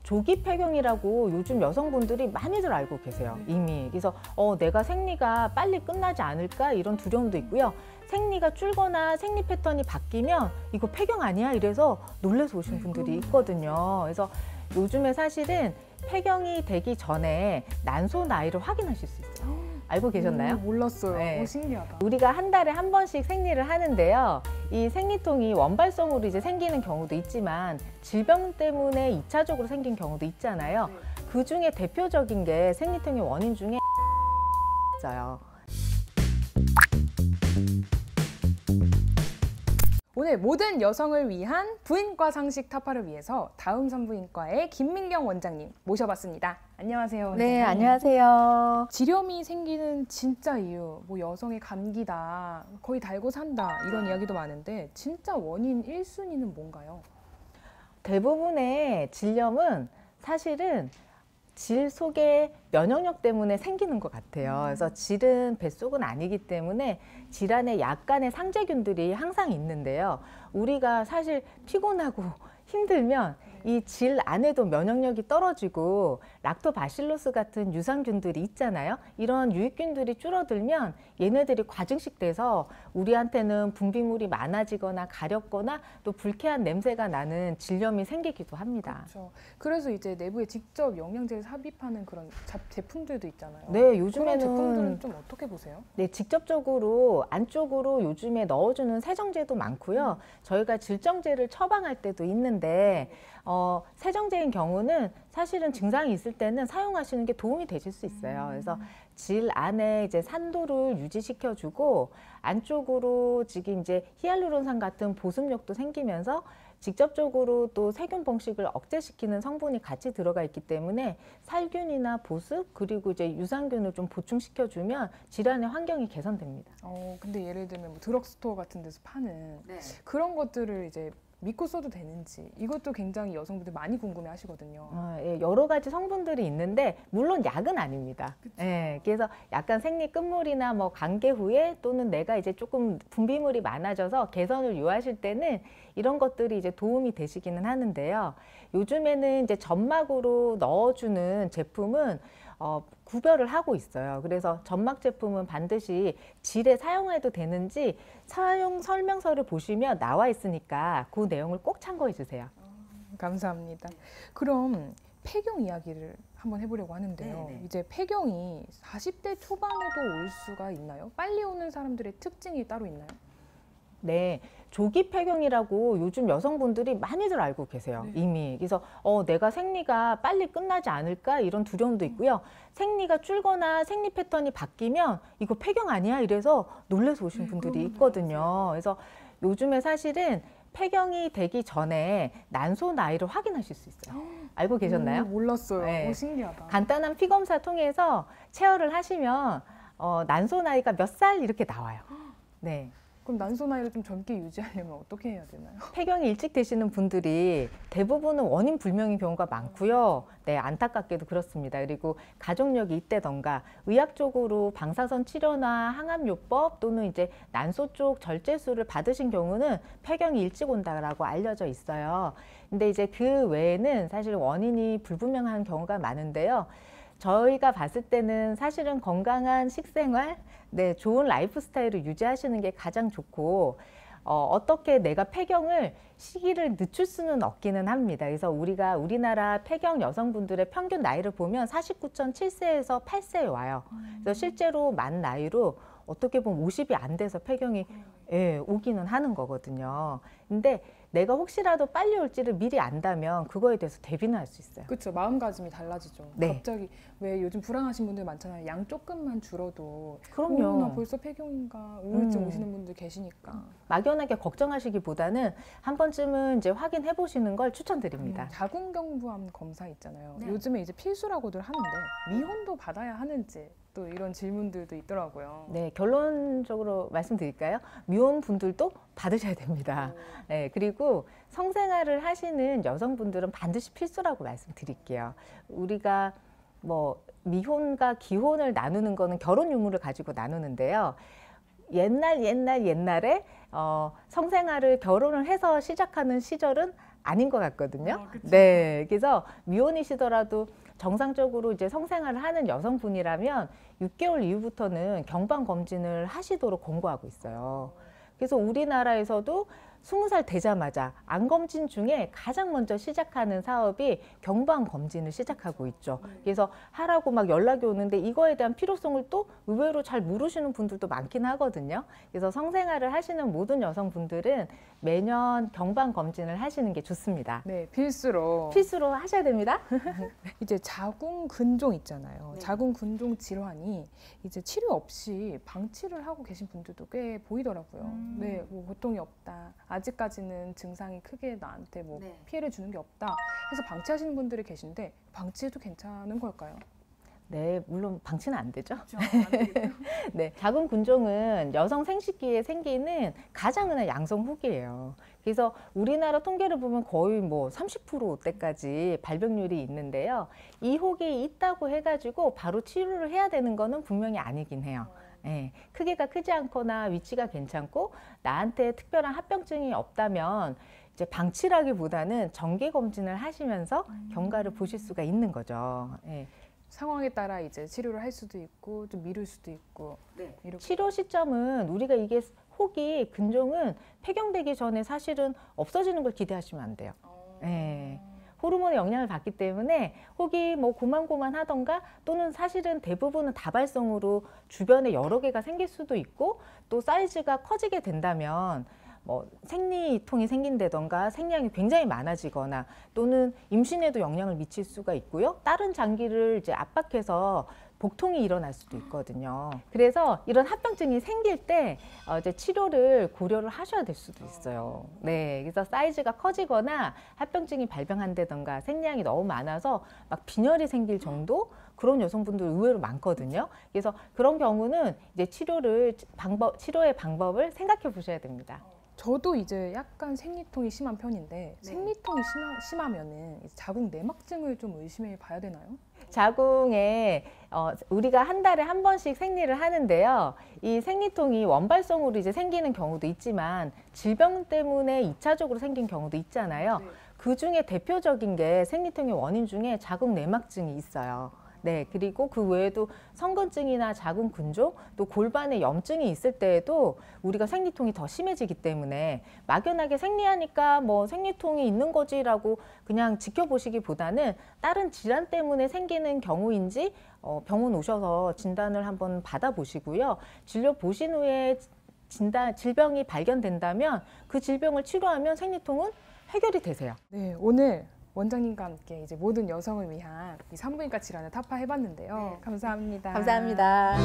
조기 폐경이라고 요즘 여성분들이 많이들 알고 계세요, 이미. 그래서 내가 생리가 빨리 끝나지 않을까 이런 두려움도 있고요. 생리가 줄거나 생리 패턴이 바뀌면 이거 폐경 아니야? 이래서 놀라서 오신 분들이 있거든요. 그래서 요즘에 사실은 폐경이 되기 전에 난소 나이를 확인하실 수 있어요. 알고 계셨나요? 몰랐어요. 네. 신기하다. 우리가 한 달에 한 번씩 생리를 하는데요. 이 생리통이 원발성으로 이제 생기는 경우도 있지만 질병 때문에 2차적으로 생긴 경우도 있잖아요. 그 중에 대표적인 게 생리통의 원인 중에 있어요. 오늘 모든 여성을 위한 부인과 상식 타파를 위해서 다음 산부인과의 김민경 원장님 모셔봤습니다. 안녕하세요. 원장님. 네, 안녕하세요. 지렴이 생기는 진짜 이유, 뭐 여성의 감기다, 거의 달고 산다 이런 이야기도 많은데 진짜 원인 1순위는 뭔가요? 대부분의 질염은 사실은 질 속의 면역력 때문에 생기는 것 같아요. 그래서 질은 뱃속은 아니기 때문에 질 안에 약간의 상재균들이 항상 있는데요. 우리가 사실 피곤하고 힘들면 이 질 안에도 면역력이 떨어지고 락토바실로스 같은 유산균들이 있잖아요. 이런 유익균들이 줄어들면 얘네들이 과증식 돼서 우리한테는 분비물이 많아지거나 가렵거나 또 불쾌한 냄새가 나는 질염이 생기기도 합니다. 그렇죠. 그래서 이제 내부에 직접 영양제를 삽입하는 그런 제품들도 있잖아요. 네, 요즘에는 그런 제품들은 좀 어떻게 보세요? 네, 직접적으로 안쪽으로 요즘에 넣어주는 세정제도 많고요. 저희가 질정제를 처방할 때도 있는데 세정제인 경우는 사실은 증상이 있을 때는 사용하시는 게 도움이 되실 수 있어요. 그래서 질 안에 이제 산도를 유지시켜주고 안쪽으로 지금 이제 히알루론산 같은 보습력도 생기면서 직접적으로 또 세균 번식을 억제시키는 성분이 같이 들어가 있기 때문에 살균이나 보습 그리고 이제 유산균을 좀 보충시켜주면 질환의 환경이 개선됩니다. 근데 예를 들면 뭐 드럭스토어 같은 데서 파는 그런 것들을 이제 믿고 써도 되는지 이것도 굉장히 여성분들 많이 궁금해 하시거든요. 예, 여러 가지 성분들이 있는데 물론 약은 아닙니다. 예, 그래서 약간 생리 끝물이나 뭐 관계 후에 또는 내가 이제 조금 분비물이 많아져서 개선을 요하실 때는 이런 것들이 이제 도움이 되시기는 하는데요. 요즘에는 이제 점막으로 넣어주는 제품은 구별을 하고 있어요. 그래서 점막 제품은 반드시 질에 사용해도 되는지 사용 설명서를 보시면 나와 있으니까 그 내용을 꼭 참고해 주세요. 감사합니다. 그럼 폐경 이야기를 한번 해보려고 하는데요. 네네. 이제 폐경이 40대 초반에도 올 수가 있나요? 빨리 오는 사람들의 특징이 따로 있나요? 네, 조기 폐경이라고 요즘 여성분들이 많이들 알고 계세요, 이미. 그래서 내가 생리가 빨리 끝나지 않을까 이런 두려움도 있고요. 생리가 줄거나 생리 패턴이 바뀌면 이거 폐경 아니야? 이래서 놀라서 오신 분들이 있거든요. 그래서 요즘에 사실은 폐경이 되기 전에 난소 나이를 확인하실 수 있어요. 알고 계셨나요? 몰랐어요. 네. 신기하다. 간단한 피 검사 통해서 체열을 하시면 난소 나이가 몇 살 이렇게 나와요. 네. 그럼 난소 나이를 좀 젊게 유지하려면 어떻게 해야 되나요? 폐경이 일찍 되시는 분들이 대부분은 원인 불명인 경우가 많고요. 네, 안타깝게도 그렇습니다. 그리고 가족력이 있다던가 의학적으로 방사선 치료나 항암요법 또는 이제 난소 쪽 절제술을 받으신 경우는 폐경이 일찍 온다라고 알려져 있어요. 근데 이제 그 외에는 사실 원인이 불분명한 경우가 많은데요. 저희가 봤을 때는 사실은 건강한 식생활, 네, 좋은 라이프 스타일을 유지하시는 게 가장 좋고 어떻게 내가 폐경을 시기를 늦출 수는 없기는 합니다. 그래서 우리나라 폐경 여성분들의 평균 나이를 보면 49.7세에서 8세에 와요. 그래서 실제로 만 나이로 어떻게 보면 50이 안 돼서 폐경이 오기는 하는 거거든요. 근데 내가 혹시라도 빨리 올지를 미리 안다면 그거에 대해서 대비는 할 수 있어요. 그렇죠. 마음가짐이 달라지죠. 네. 갑자기 왜 요즘 불안하신 분들 많잖아요. 양 조금만 줄어도 그럼요. 나 벌써 폐경인가 우울증 오시는 분들 계시니까. 막연하게 걱정하시기보다는 한 번쯤은 이제 확인해 보시는 걸 추천드립니다. 자궁경부암 검사 있잖아요. 네. 요즘에 이제 필수라고들 하는데 미혼도 받아야 하는지 또 이런 질문들도 있더라고요. 네, 결론적으로 말씀드릴까요? 미혼 분들도 받으셔야 됩니다. 네, 그리고 성생활을 하시는 여성분들은 반드시 필수라고 말씀드릴게요. 우리가 뭐 미혼과 기혼을 나누는 거는 결혼 유무를 가지고 나누는데요. 옛날에 성생활을 결혼을 해서 시작하는 시절은 아닌 것 같거든요. 그쵸. 네, 그래서 미혼이시더라도 정상적으로 이제 성생활을 하는 여성분이라면 6개월 이후부터는 경방 검진을 하시도록 권고하고 있어요. 그래서 우리나라에서도 20살 되자마자 암 검진 중에 가장 먼저 시작하는 사업이 경방 검진을 시작하고 있죠. 그래서 하라고 막 연락이 오는데 이거에 대한 필요성을 또 의외로 잘 모르시는 분들도 많긴 하거든요. 그래서 성생활을 하시는 모든 여성분들은 매년 경방 검진을 하시는 게 좋습니다. 네, 필수로. 필수로 하셔야 됩니다. 이제 자궁근종 있잖아요. 네. 자궁근종 질환이 이제 치료 없이 방치를 하고 계신 분들도 꽤 보이더라고요. 네, 뭐 고통이 없다. 아직까지는 증상이 크게 나한테 뭐 네. 피해를 주는 게 없다. 해서 방치하시는 분들이 계신데 방치해도 괜찮은 걸까요? 네, 물론 방치는 안 되죠. 그렇죠. 안 되겠네요. 네, 자궁근종은 여성 생식기에 생기는 가장 흔한 양성 혹이에요. 그래서 우리나라 통계를 보면 거의 뭐 30%대까지 발병률이 있는데요. 이 혹이 있다고 해가지고 바로 치료를 해야 되는 거는 분명히 아니긴 해요. 네, 크기가 크지 않거나 위치가 괜찮고 나한테 특별한 합병증이 없다면 이제 방치라기보다는 정기 검진을 하시면서 경과를 보실 수가 있는 거죠. 네. 상황에 따라 이제 치료를 할 수도 있고 좀 미룰 수도 있고. 이렇게. 치료 시점은 우리가 이게 혹이 근종은 폐경되기 전에 사실은 없어지는 걸 기대하시면 안 돼요. 네. 호르몬의 영향을 받기 때문에 혹이 뭐 고만고만하던가 또는 사실은 대부분은 다발성으로 주변에 여러 개가 생길 수도 있고 또 사이즈가 커지게 된다면 뭐 생리통이 생긴다던가 생량이 굉장히 많아지거나 또는 임신에도 영향을 미칠 수가 있고요. 다른 장기를 이제 압박해서 복통이 일어날 수도 있거든요. 그래서 이런 합병증이 생길 때 이제 치료를 고려를 하셔야 될 수도 있어요. 네, 그래서 사이즈가 커지거나 합병증이 발병한다던가 생량이 너무 많아서 막 빈혈이 생길 정도 그런 여성분들 의외로 많거든요. 그래서 그런 경우는 이제 치료의 방법을 생각해 보셔야 됩니다. 저도 이제 약간 생리통이 심한 편인데 생리통이 심하면은 자궁 내막증을 좀 의심해 봐야 되나요? 자궁에 우리가 한 달에 한 번씩 생리를 하는데요. 이 생리통이 원발성으로 이제 생기는 경우도 있지만 질병 때문에 2차적으로 생긴 경우도 있잖아요. 그 중에 대표적인 게 생리통의 원인 중에 자궁 내막증이 있어요. 네, 그리고 그 외에도 성근증이나 자궁근종, 또 골반에 염증이 있을 때에도 우리가 생리통이 더 심해지기 때문에 막연하게 생리하니까 뭐 생리통이 있는 거지라고 그냥 지켜보시기보다는 다른 질환 때문에 생기는 경우인지 병원 오셔서 진단을 한번 받아보시고요. 진료 보신 후에 질병이 발견된다면 그 질병을 치료하면 생리통은 해결이 되세요. 네, 오늘 원장님과 함께 이제 모든 여성을 위한 이 산부인과 질환을 타파해봤는데요. 감사합니다. 감사합니다.